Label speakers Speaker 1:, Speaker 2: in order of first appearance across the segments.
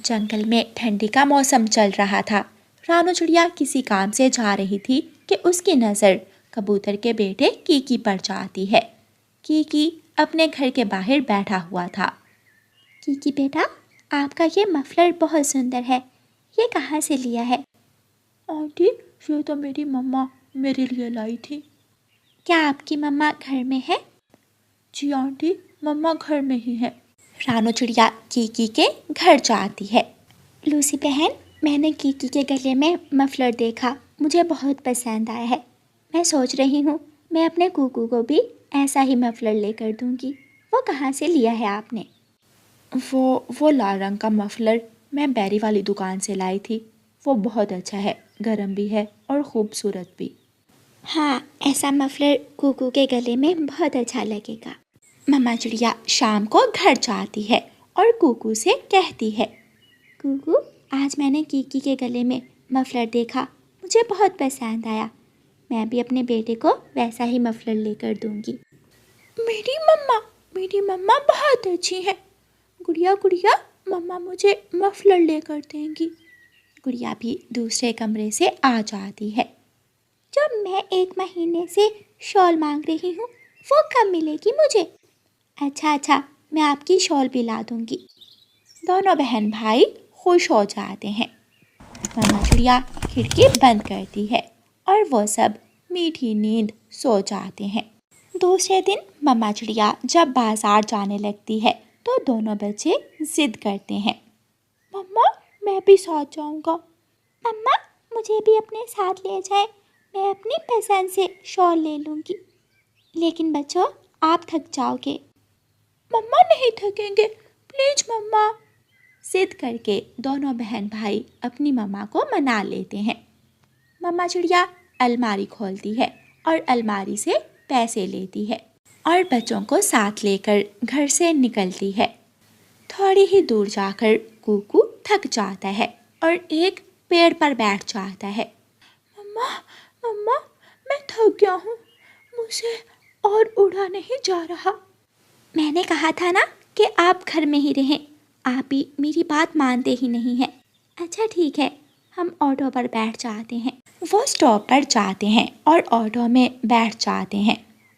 Speaker 1: जंगल में ठंडी का मौसम चल रहा था। रानू चिड़िया किसी काम से जा रही थी कि उसकी नज़र कबूतर के बेटे कीकी पर जाती है। कीकी अपने घर के बाहर बैठा हुआ था। कीकी बेटा, आपका ये मफलर बहुत सुंदर है, ये कहाँ से लिया है?
Speaker 2: आंटी, ये तो मेरी मम्मा मेरे लिए लाई थी।
Speaker 1: क्या आपकी मम्मा घर में है?
Speaker 2: जी आंटी, मम्मा घर में ही है।
Speaker 1: रानू चिड़िया कीकी के घर जाती है। लूसी बहन, मैंने कीकी के गले में मफलर देखा, मुझे बहुत पसंद आया है। मैं सोच रही हूँ मैं अपने कुकू को भी ऐसा ही मफलर लेकर दूँगी। वो कहाँ से लिया है आपने?
Speaker 2: वो लाल रंग का मफलर मैं बैरी वाली दुकान से लाई थी। वो बहुत अच्छा है, गर्म भी है और ख़ूबसूरत भी।
Speaker 1: हाँ, ऐसा मफलर कुकू के गले में बहुत अच्छा लगेगा। मम्मा चिड़िया शाम को घर जाती है और कुकू से कहती है, कुकू, आज मैंने कीकी के गले में मफलर देखा, मुझे बहुत पसंद आया। मैं भी अपने बेटे को वैसा ही मफलर लेकर दूंगी।
Speaker 2: मेरी मम्मा बहुत अच्छी है। गुड़िया गुड़िया, मम्मा मुझे मफलर लेकर देंगी।
Speaker 1: गुड़िया भी दूसरे कमरे से आ जाती है। जब मैं 1 महीने से शॉल मांग रही हूँ, वो कब मिलेगी मुझे? अच्छा, मैं आपकी शॉल भी ला दूंगी। दोनों बहन भाई खुश हो जाते हैं। मम्मा चिड़िया खिड़की बंद करती है और वो सब मीठी नींद सो जाते हैं। दूसरे दिन मम्मा चिड़िया जब बाजार जाने लगती है तो दोनों बच्चे जिद करते हैं,
Speaker 2: मम्मा मैं भी साथ जाऊंगा।
Speaker 1: मम्मा मुझे भी अपने साथ ले जाए, मैं अपनी पसंद से शॉल ले लूँगी। लेकिन बच्चों, आप थक जाओगे।
Speaker 2: मम्मा नहीं थकेंगे, प्लीज मम्मा।
Speaker 1: जिद करके दोनों बहन भाई अपनी मम्मा को मना लेते हैं। मम्मा चिड़िया अलमारी खोलती है और अलमारी से पैसे लेती है और बच्चों को साथ लेकर घर से निकलती है। थोड़ी ही दूर जाकर कुकू थक जाता है और एक पेड़ पर बैठ जाता है।
Speaker 2: मम्मा मैं थक गया हूँ, मुझे और उड़ा नहीं जा रहा।
Speaker 1: मैंने कहा था ना कि आप घर में ही रहें, आप भी मेरी बात मानते ही नहीं हैं। अच्छा ठीक है, हम ऑटो पर बैठ जाते हैं। वो स्टॉप पर जाते हैं और ऑटो में बैठ जाते हैं।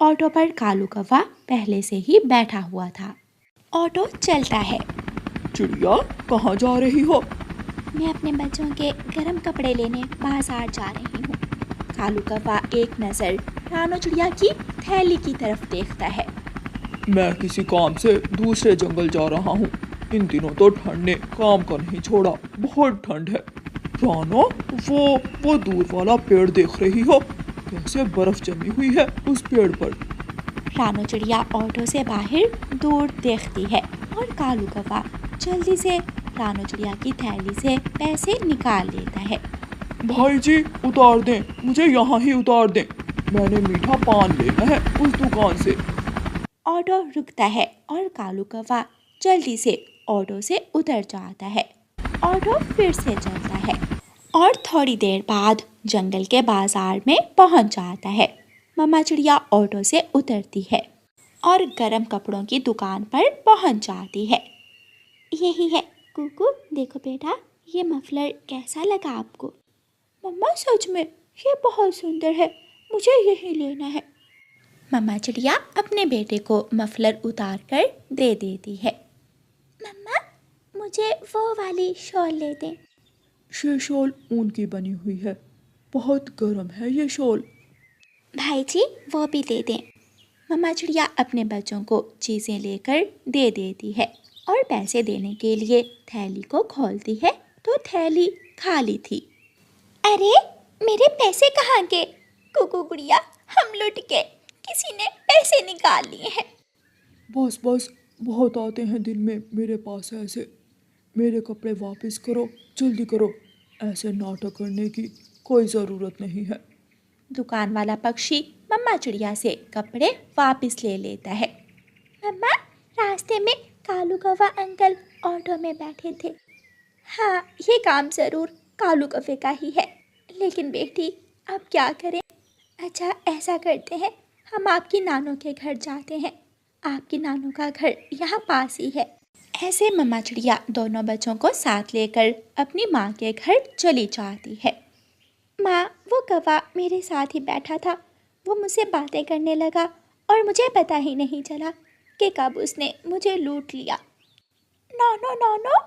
Speaker 1: ऑटो पर कालू कौवा पहले से ही बैठा हुआ था। ऑटो चलता है।
Speaker 2: चिड़िया, कहाँ जा रही हो?
Speaker 1: मैं अपने बच्चों के गर्म कपड़े लेने बाजार जा रही हूँ। कालू कौवा एक नज़र रानू चिड़िया की थैली की तरफ देखता है।
Speaker 2: मैं किसी काम से दूसरे जंगल जा रहा हूँ। इन दिनों तो ठंड ने काम का नहीं छोड़ा, बहुत ठंड है। रानो, वो दूर वाला पेड़ देख रही हो? कैसे बर्फ जमी हुई है उस पेड़ पर।
Speaker 1: रानू चिड़िया ऑटो से बाहर दूर देखती है और कालू कौवा जल्दी से रानू चिड़िया की थैली से पैसे निकाल लेता है।
Speaker 2: भाई जी उतार दें, मुझे यहाँ ही उतार दें, मैंने मीठा पान लेना है उस दुकान से।
Speaker 1: ऑटो रुकता है और कालू कौवा जल्दी से ऑटो से उतर जाता है। ऑटो फिर से चलता है और थोड़ी देर बाद जंगल के बाजार में पहुंच जाता है। मम्मा चिड़िया ऑटो से उतरती है और गर्म कपड़ों की दुकान पर पहुंच जाती है। यही है कुकू, देखो बेटा, ये मफलर कैसा लगा आपको?
Speaker 2: मम्मा सच में ये बहुत सुंदर है, मुझे यही लेना है।
Speaker 1: मम्मा चिड़िया अपने बेटे को मफलर उतार कर दे देती है। मम्मा मुझे वो वाली शॉल ले दें।
Speaker 2: ये शॉल ऊन की बनी हुई है, बहुत गर्म है ये शॉल।
Speaker 1: भाई जी वो भी दे दें। मम्मा चिड़िया अपने बच्चों को चीज़ें लेकर दे देती है और पैसे देने के लिए थैली को खोलती है तो थैली खाली थी। अरे मेरे पैसे कहाँ गए? कुकू गुड़िया, हम लुट गए, किसी ने पैसे निकाल लिए हैं।
Speaker 2: बस बहुत आते हैं दिन में मेरे पास ऐसे। मेरे कपड़े वापस करो, जल्दी करो, ऐसे नाटक करने की कोई ज़रूरत नहीं है।
Speaker 1: दुकान वाला पक्षी मम्मा चिड़िया से कपड़े वापस ले लेता है। मम्मा, रास्ते में कालू कौवा अंकल ऑटो में बैठे थे। हाँ, ये काम ज़रूर कालू कौवे का ही है, लेकिन बेटी अब क्या करें? अच्छा ऐसा करते हैं, हम आपकी नानों के घर जाते हैं, आपकी नानों का घर यहाँ पास ही है। ऐसे मम्मा चिड़िया दोनों बच्चों को साथ लेकर अपनी माँ के घर चली जाती है। माँ, वो कौवा मेरे साथ ही बैठा था, वो मुझसे बातें करने लगा और मुझे पता ही नहीं चला कि कब उसने मुझे लूट लिया। नानो नानो,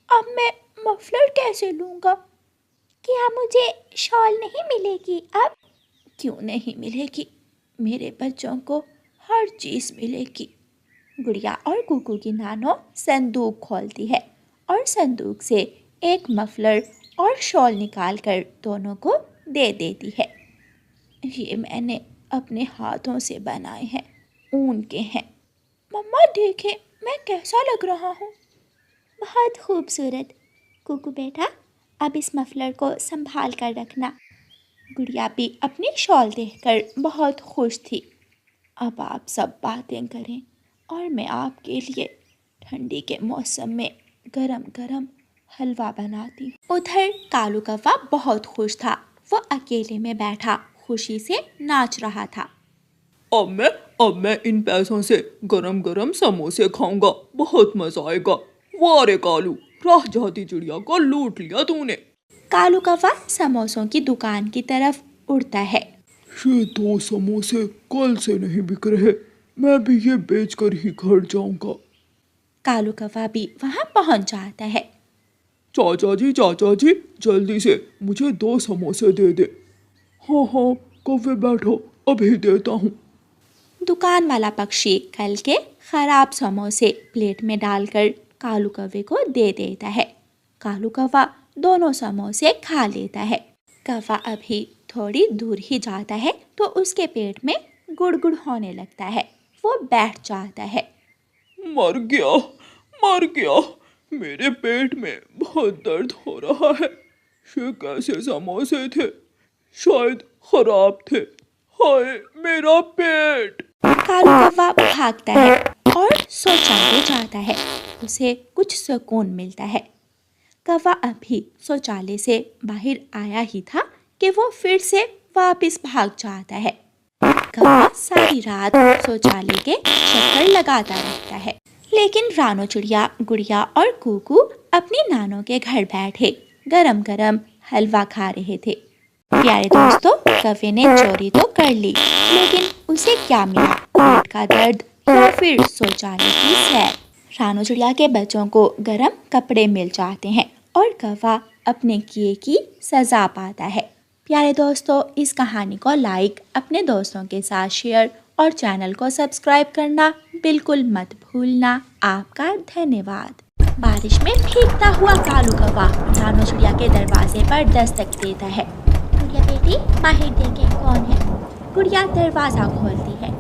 Speaker 1: अब मैं मफलर कैसे लूँगा? क्या मुझे शॉल नहीं मिलेगी अब? क्यों नहीं मिलेगी, मेरे बच्चों को हर चीज़ मिलेगी। गुड़िया और कुकू की नानो संदूक खोलती है और संदूक से एक मफलर और शॉल निकालकर दोनों को दे देती है। ये मैंने अपने हाथों से बनाए हैं, ऊन के हैं। मम्मा देखें, मैं कैसा लग रहा हूँ? बहुत खूबसूरत। कुकू बेटा, अब इस मफलर को संभाल कर रखना। गुड़िया भी अपनी शॉल देखकर बहुत खुश थी। अब आप सब बातें करें और मैं आपके लिए ठंडी के मौसम में गरम गरम हलवा बनाती हूँ। उधर कालू कौवा बहुत खुश था। वो अकेले में बैठा खुशी से नाच रहा था।
Speaker 2: अब मैं इन पैसों से गरम गरम समोसे खाऊंगा, बहुत मजा आएगा। वाह रे कालू, राह जाती चिड़िया को लूट लिया तूने।
Speaker 1: कालू कौवा समोसों की दुकान की तरफ उड़ता है।
Speaker 2: ये 2 समोसे कल से नहीं बिक रहे, मैं भी ये बेचकर ही घर जाऊंगा।
Speaker 1: कालू कौवा भी वहां पहुंच जाता है।
Speaker 2: चाचा जी, जल्दी से मुझे 2 समोसे दे दे। हाँ हाँ कौवे बैठो, अभी देता हूँ।
Speaker 1: दुकान वाला पक्षी कल के खराब समोसे प्लेट में डालकर कालू कौवे को दे देता है। कालू कौवा दोनों समोसे खा लेता है। कौवा अभी थोड़ी दूर ही जाता है तो उसके पेट में गुड़गुड़ होने लगता है। वो बैठ जाता है।
Speaker 2: मर गया, मेरे पेट में बहुत दर्द हो रहा है। ये कैसे समोसे थे, शायद खराब थे। हाय मेरा पेट।
Speaker 1: कालू कौवा भागता है और शौचालय जाता है। उसे कुछ सुकून मिलता है। कौवा अभी शौचालय से बाहर आया ही था कि वो फिर से वापस भाग जाता है। कौवा सारी रात शौचालय के चक्कर लगाता रहता है। लेकिन रानो चिड़िया, गुड़िया और कुकू अपनी नानों के घर बैठे गरम गरम हलवा खा रहे थे। प्यारे दोस्तों, कौवे ने चोरी तो कर ली, लेकिन उसे क्या मिला? पेट का दर्द या फिर शौचालय की सैर। रानो चिड़िया के बच्चों को गरम कपड़े मिल जाते हैं और कौवा अपने किए की सजा पाता है। प्यारे दोस्तों, इस कहानी को लाइक, अपने दोस्तों के साथ शेयर और चैनल को सब्सक्राइब करना बिल्कुल मत भूलना। आपका धन्यवाद। बारिश में भीगता हुआ कालू कौवा रानो चिड़िया के दरवाजे पर दस्तक देता है। गुड़िया बेटी, बाहर देखें कौन है। गुड़िया दरवाजा खोलती है।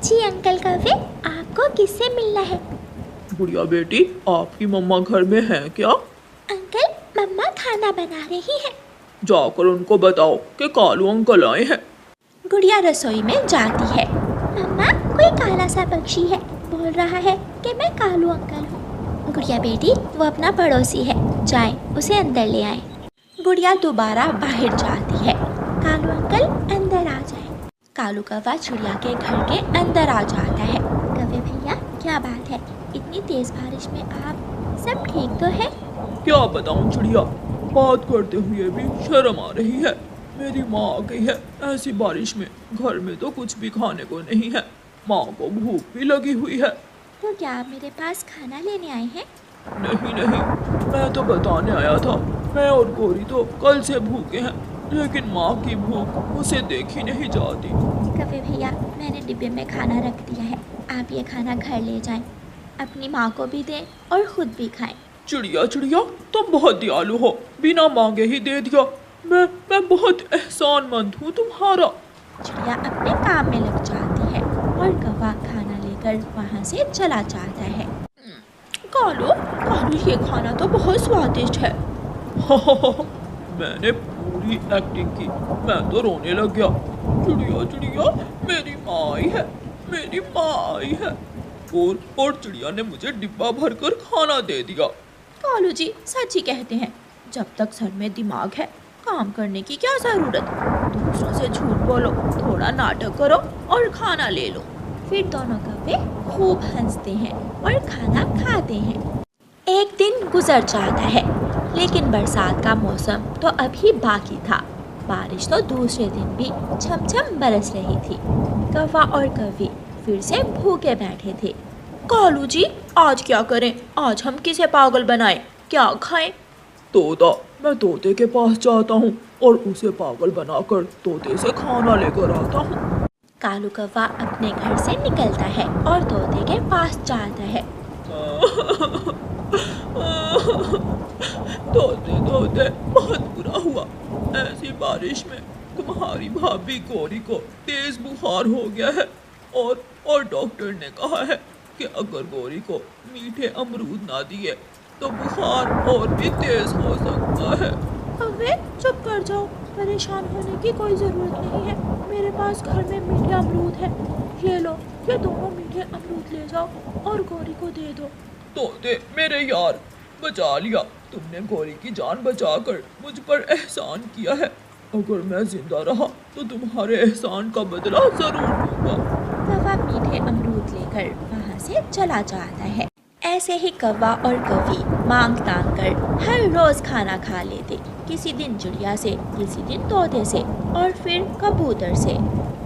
Speaker 1: जी अंकल कौवे, आपको किससे मिलना है?
Speaker 2: गुड़िया बेटी, आपकी मम्मा घर में है क्या?
Speaker 1: अंकल, मम्मा खाना बना रही है।
Speaker 2: जाकर उनको बताओ कि कालू अंकल आए हैं।
Speaker 1: गुड़िया रसोई में जाती है। मम्मा, कोई काला सा पक्षी है, बोल रहा है कि मैं कालू अंकल हूँ। गुड़िया बेटी, वो अपना पड़ोसी है, जाएं उसे अंदर ले आएं। गुड़िया दोबारा बाहर जाती है। कालू अंकल अंदर आ जाएं। कालू कौवा चिड़िया के घर के अंदर आ जाता है। कौवे भैया, क्या बात है, इतनी तेज बारिश में आप सब ठीक तो है?
Speaker 2: क्या बताऊं चिड़िया, बात करते हुए भी शर्म आ रही है। मेरी माँ आ गई है। ऐसी बारिश में घर में तो कुछ भी खाने को नहीं है। माँ को भूख भी लगी हुई है।
Speaker 1: तो क्या आप मेरे पास खाना लेने आए हैं?
Speaker 2: नहीं, मैं तो बताने आया था। मैं और गोरी तो कल से भूखे हैं, लेकिन माँ की भूख उसे देखी नहीं जाती।
Speaker 1: कौवे भैया, मैंने डिब्बे में खाना रख दिया है, आप ये खाना घर ले जाएं, अपनी माँ को भी दें और खुद भी खाएं।
Speaker 2: चिड़िया, तुम बहुत दयालु हो, बिना मांगे ही दे दिया। मैं बहुत एहसानमंद हूँ तुम्हारा।
Speaker 1: चिड़िया अपने काम में लग जाती है और कौवा खाना लेकर वहाँ से चला जाता है। कालू, ये खाना तो बहुत स्वादिष्ट है।
Speaker 2: मैंने पूरी एक्टिंग की, मैं तो रोने लग गया। चिड़िया, मेरी माँ आई है। और चिड़िया ने मुझे डिब्बा भरकर खाना दे दिया।
Speaker 1: कालू जी सच ही कहते हैं, जब तक सर में दिमाग है काम करने की क्या जरूरत। दूसरों से झूठ बोलो, थोड़ा नाटक करो और खाना ले लो। फिर दोनों कौवे खूब हंसते हैं और खाना खाते हैं। एक दिन गुजर जाता है, लेकिन बरसात का मौसम तो अभी बाकी था। बारिश तो दूसरे दिन भी छमछम बरस रही थी। कौवा और कौवी फिर से भूखे बैठे थे। कालू जी, आज क्या करें? आज हम किसे पागल बनाएं? क्या खाएं?
Speaker 2: तोता, मैं तोते के पास जाता हूँ और उसे पागल बनाकर तोते से खाना लेकर आता हूँ।
Speaker 1: कालू कौवा अपने घर से निकलता है और तोते के पास जाता है।
Speaker 2: तोते तोते, बहुत बुरा हुआ। ऐसी बारिश में तुम्हारी भाभी गौरी को तेज बुखार हो गया है और डॉक्टर ने कहा है कि अगर गौरी को मीठे अमरूद ना दिए तो बुखार और भी तेज हो सकता है।
Speaker 1: अबे चुप कर जाओ, परेशान होने की कोई ज़रूरत नहीं है। मेरे पास घर में मीठे अमरूद है। ये लो, ये दोनों मीठे अमरूद ले जाओ और गौरी को दे दो।
Speaker 2: तोते मेरे यार, बचा लिया। तुमने गौरी की जान बचाकर मुझ पर एहसान किया है। अगर मैं जिंदा रहा तो तुम्हारे एहसान का बदला जरूर दूंगा।
Speaker 1: कौवा मीठे अमरूद लेकर वहाँ से चला जाता है। ऐसे ही कौवा और कौवी मांग तांग कर हर रोज खाना खा लेते। किसी दिन चिड़िया से, किसी दिन तोते से और फिर कबूतर से।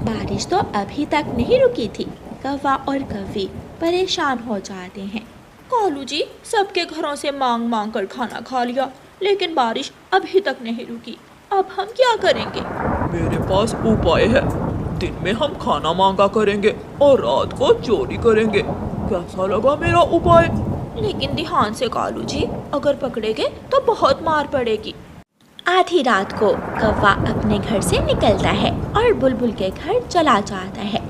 Speaker 1: बारिश तो अभी तक नहीं रुकी थी। कौवा और कौवी परेशान हो जाते हैं। कालू जी, सबके घरों से मांग मांग कर खाना खा लिया, लेकिन बारिश अभी तक नहीं रुकी। अब हम क्या करेंगे?
Speaker 2: मेरे पास उपाय है। दिन में हम खाना मांगा करेंगे और रात को चोरी करेंगे। कैसा लगा मेरा उपाय?
Speaker 1: लेकिन ध्यान से कालू जी, अगर पकड़े गए तो बहुत मार पड़ेगी। आधी रात को कौवा अपने घर से निकलता है और बुलबुल के घर चला जाता है।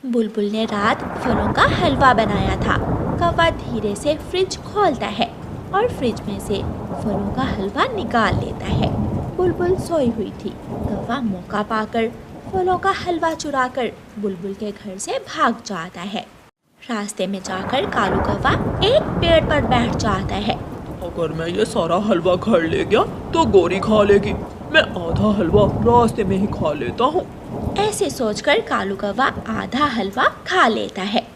Speaker 1: बुलबुल ने रात फलों का हलवा बनाया था। कौवा धीरे से फ्रिज खोलता है और फ्रिज में से फलों का हलवा निकाल लेता है। बुलबुल सोई हुई थी। कौवा मौका पाकर फलों का हलवा चुराकर बुलबुल के घर से भाग जाता है। रास्ते में जाकर कालू कौवा एक पेड़ पर बैठ जाता है।
Speaker 2: अगर मैं ये सारा हलवा घर ले गया तो गौरी खा लेगी। मैं आधा हलवा रास्ते में ही खा लेता हूँ।
Speaker 1: ऐसे सोचकर कालू कौवा आधा हलवा खा लेता है।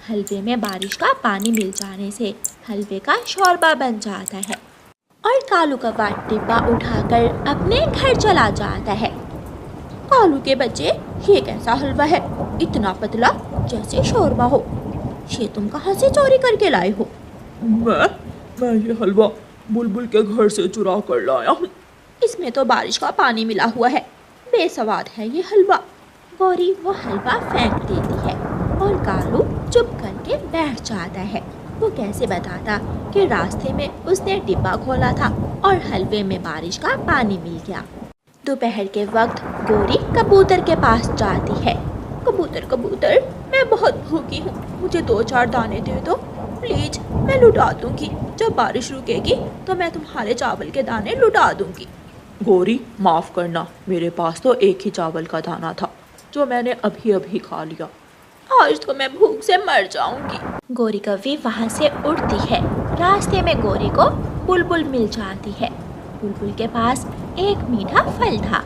Speaker 1: हलवे में बारिश का पानी मिल जाने से हलवे का शोरबा बन जाता है और कालू कौवा डिब्बा उठाकर अपने घर चला जाता है। कालू के बच्चे, ये कैसा हलवा है? इतना पतला, जैसे शोरबा हो। ये तुम कहाँ से चोरी करके लाए हो?
Speaker 2: मैं ये हलवा बुलबुल के घर से चुरा कर लाया हूँ।
Speaker 1: इसमें तो बारिश का पानी मिला हुआ है। बेसवाद है ये हलवा। गौरी वो हलवा फेंक देती है और कालू चुप करके बैठ जाता है। वो कैसे बताता कि रास्ते में उसने डिब्बा खोला था और हलवे में बारिश का पानी मिल गया। दोपहर के वक्त गौरी कबूतर के पास जाती है। कबूतर कबूतर, मैं बहुत भूखी हूँ, मुझे 2-4 दाने दे दो प्लीज, मैं लुटा दूंगी। जब बारिश रुकेगी तो मैं तुम्हारे चावल के दाने लुटा दूंगी।
Speaker 2: गौरी, माफ करना, मेरे पास तो एक ही चावल का दाना था जो मैंने अभी अभी खा लिया।
Speaker 1: आज तो मैं भूख से मर जाऊंगी। गौरी कौवी वहाँ से उड़ती है। रास्ते में गौरी को बुलबुल मिल जाती है। बुलबुल के पास एक मीठा फल था।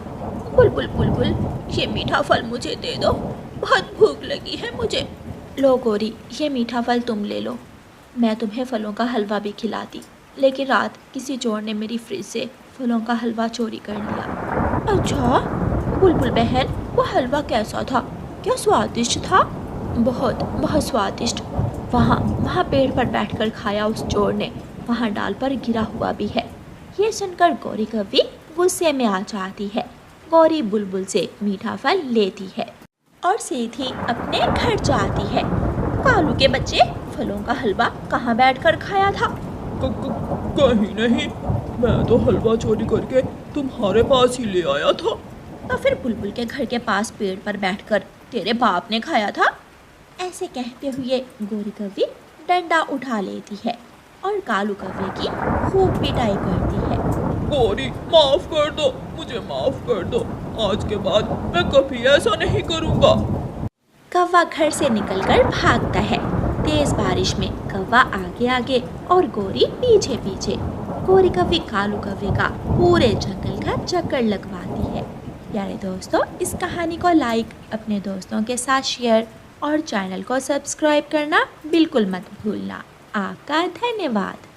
Speaker 1: बुलबुल बुलबुल, ये मीठा फल मुझे दे दो, बहुत भूख लगी है मुझे। लो गौरी, ये मीठा फल तुम ले लो। मैं तुम्हें फलों का हलवा भी खिलाती, लेकिन रात किसी चोर ने मेरी फ्रिज से फलों का हलवा चोरी कर लिया। अच्छा बुलबुल बहन, वो हलवा कैसा था? क्या स्वादिष्ट था? बहुत बहुत स्वादिष्ट। वहाँ पेड़ पर बैठकर खाया उस चोर ने, वहाँ डाल पर गिरा हुआ भी है। ये सुनकर गौरी कौवी गुस्से में आ जाती है। गौरी बुलबुल से मीठा फल लेती है और सीधी अपने घर जाती है। कालू के बच्चे, फलों का हलवा कहाँ बैठकर खाया था?
Speaker 2: कहीं नहीं, मैं तो हलवा चोरी करके तुम्हारे पास ही ले आया था।
Speaker 1: तो फिर बुलबुल के घर के पास पेड़ पर बैठकर तेरे बाप ने खाया था? ऐसे कहते हुए गौरी कौवी डंडा उठा लेती है और कालू कौवे की खूब पिटाई करती है।
Speaker 2: गौरी, माफ कर दो, मुझे माफ कर दो। आज के बाद मैं कभी ऐसा नहीं करूँगा।
Speaker 1: कौवा घर से निकलकर भागता है। तेज बारिश में कौवा आगे आगे और गौरी पीछे पीछे। गौरी कौवी कालू कौवे का पूरे जंगल का चक्कर लगवाती है। प्यारे दोस्तों, इस कहानी को लाइक, अपने दोस्तों के साथ शेयर और चैनल को सब्सक्राइब करना बिल्कुल मत भूलना। आपका धन्यवाद।